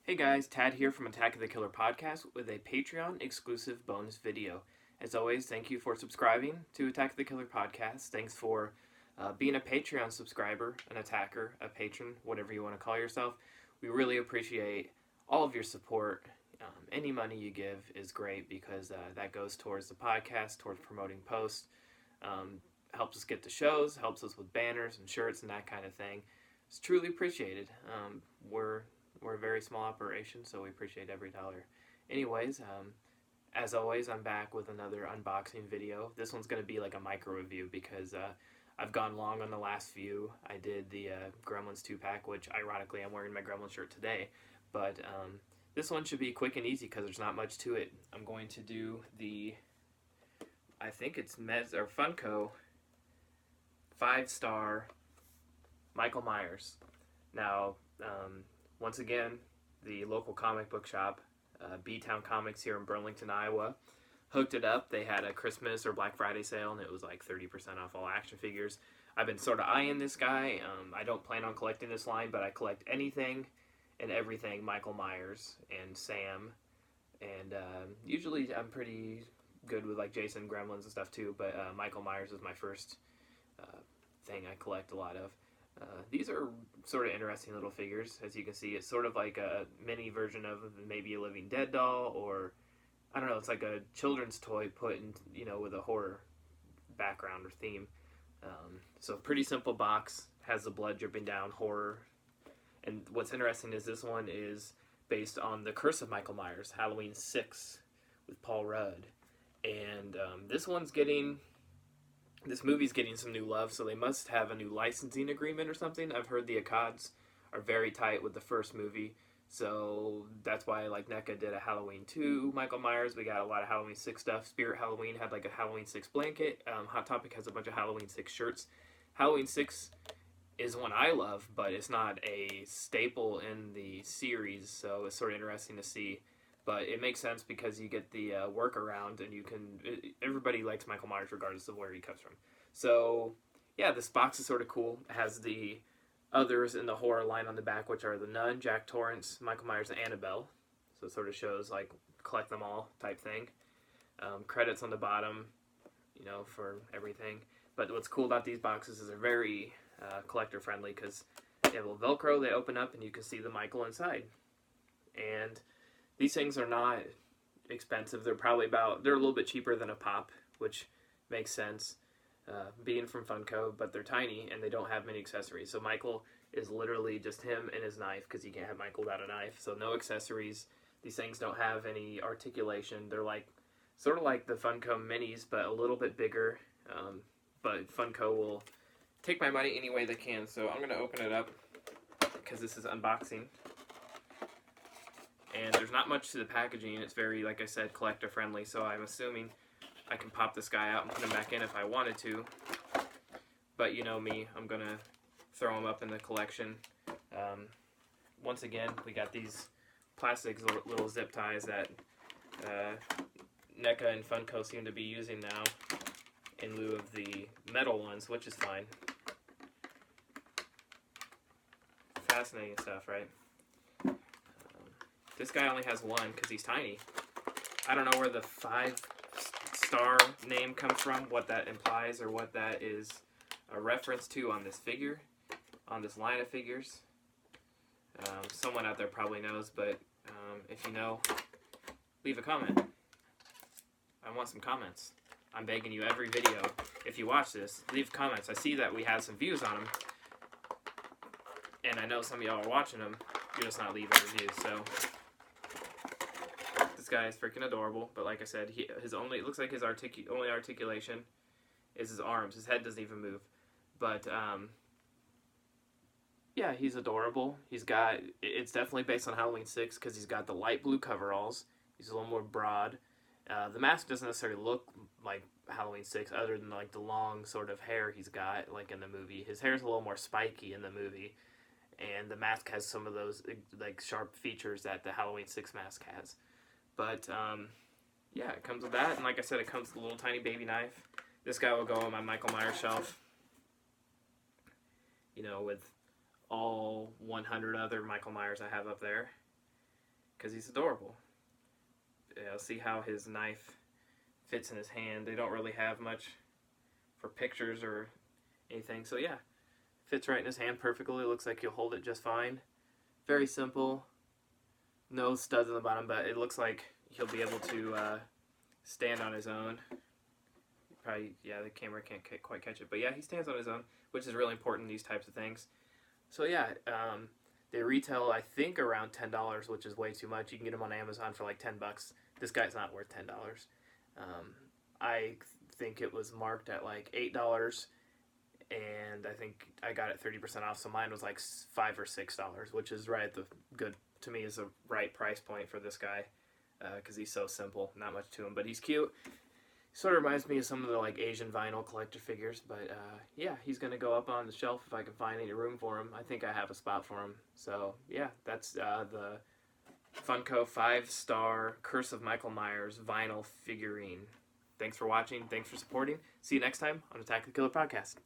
Hey guys, Tad here from Attack of the Killer Podcast with a Patreon exclusive bonus video. As always, thank you for subscribing to Attack of the Killer Podcast. Thanks for being a Patreon subscriber, an attacker, a patron, whatever you want to call yourself. We really appreciate all of your support. Any money you give is great because that goes towards the podcast, towards promoting posts, helps us get the shows, helps us with banners and shirts and that kind of thing. It's truly appreciated. We're a very small operation, so we appreciate every dollar. Anyways, as always, I'm back with another unboxing video. This one's going to be like a micro review because I've gone long on the last few. I did the Gremlins 2-pack, which ironically I'm wearing my Gremlins shirt today. But this one should be quick and easy because there's not much to it. I'm going to do the, I think it's Funko 5-star Michael Myers. Now, once again, the local comic book shop, B-Town Comics here in Burlington, Iowa, hooked it up. They had a Christmas or Black Friday sale, and it was like 30% off all action figures. I've been sort of eyeing this guy. I don't plan on collecting this line, but I collect anything and everything Michael Myers and Sam. And usually I'm pretty good with like Jason, Gremlins, and stuff too, but Michael Myers is my first thing I collect a lot of. These are sort of interesting little figures. As you can see, it's sort of like a mini version of maybe a Living Dead doll, or I don't know, it's like a children's toy put in, with a horror background or theme. So pretty simple box, has the blood dripping down, horror. And what's interesting is this one is based on The Curse of Michael Myers, Halloween 6 with Paul Rudd. And this movie's getting some new love, so they must have a new licensing agreement or something. I've heard the AotKPs are very tight with the first movie, so that's why like NECA did a Halloween 2 Michael Myers. We got a lot of Halloween 6 stuff. Spirit Halloween had like a Halloween 6 blanket. Hot Topic has a bunch of Halloween 6 shirts. Halloween 6 is one I love, but it's not a staple in the series, so it's sort of interesting to see. But it makes sense because you get the workaround, and everybody likes Michael Myers regardless of where he comes from. So, yeah, this box is sort of cool. It has the others in the horror line on the back, which are the Nun, Jack Torrance, Michael Myers, and Annabelle. So it sort of shows, like, collect them all type thing. Credits on the bottom, for everything. But what's cool about these boxes is they're very collector-friendly because they have a little Velcro. They open up, and you can see the Michael inside. And these things are not expensive. They're a little bit cheaper than a pop, which makes sense, being from Funko, but they're tiny and they don't have many accessories. So Michael is literally just him and his knife, because you can't have Michael without a knife. So no accessories. These things don't have any articulation. They're sort of like the Funko minis, but a little bit bigger. But Funko will take my money any way they can. So I'm going to open it up because this is unboxing. And there's not much to the packaging. It's very, like I said, collector friendly. So I'm assuming I can pop this guy out and put him back in if I wanted to. But you know me, I'm going to throw him up in the collection. Once again, we got these plastic little zip ties that NECA and Funko seem to be using now in lieu of the metal ones, which is fine. Fascinating stuff, right? This guy only has one because he's tiny. I don't know where the 5-star name comes from, what that implies, or what that is a reference to on this figure, on this line of figures. Someone out there probably knows, but if you know, leave a comment. I want some comments. I'm begging you every video. If you watch this, leave comments. I see that we had some views on them, and I know some of y'all are watching them. You're just not leaving reviews, so... This guy is freaking adorable, but like I said, it looks like his only articulation is his arms. His head doesn't even move. But yeah, he's adorable. It's definitely based on Halloween 6 because he's got the light blue coveralls. He's a little more broad. The mask doesn't necessarily look like Halloween 6, other than like the long sort of hair he's got, like in the movie. His hair's a little more spiky in the movie, and the mask has some of those like sharp features that the Halloween 6 mask has. But, yeah, it comes with that. And like I said, it comes with a little tiny baby knife. This guy will go on my Michael Myers shelf, with all 100 other Michael Myers I have up there. because he's adorable. See how his knife fits in his hand. They don't really have much for pictures or anything. So yeah, fits right in his hand perfectly. Looks like he'll hold it just fine. Very simple. No studs on the bottom, but it looks like he'll be able to stand on his own. Probably, yeah, the camera can't quite catch it. But yeah, he stands on his own, which is really important in these types of things. So yeah, they retail, I think, around $10, which is way too much. You can get them on Amazon for like $10. This guy's not worth $10. I think it was marked at like $8, and I think I got it 30% off, so mine was like $5 or $6, which is right at the good, to me, is the right price point for this guy, because he's so simple, not much to him, but he's cute. Sort of reminds me of some of the like Asian vinyl collector figures, but yeah, he's gonna go up on the shelf if I can find any room for him. I think I have a spot for him. So yeah, that's the Funko 5-star Curse of Michael Myers vinyl figurine. Thanks for watching. Thanks for supporting. See you next time on Attack the Killer Podcast.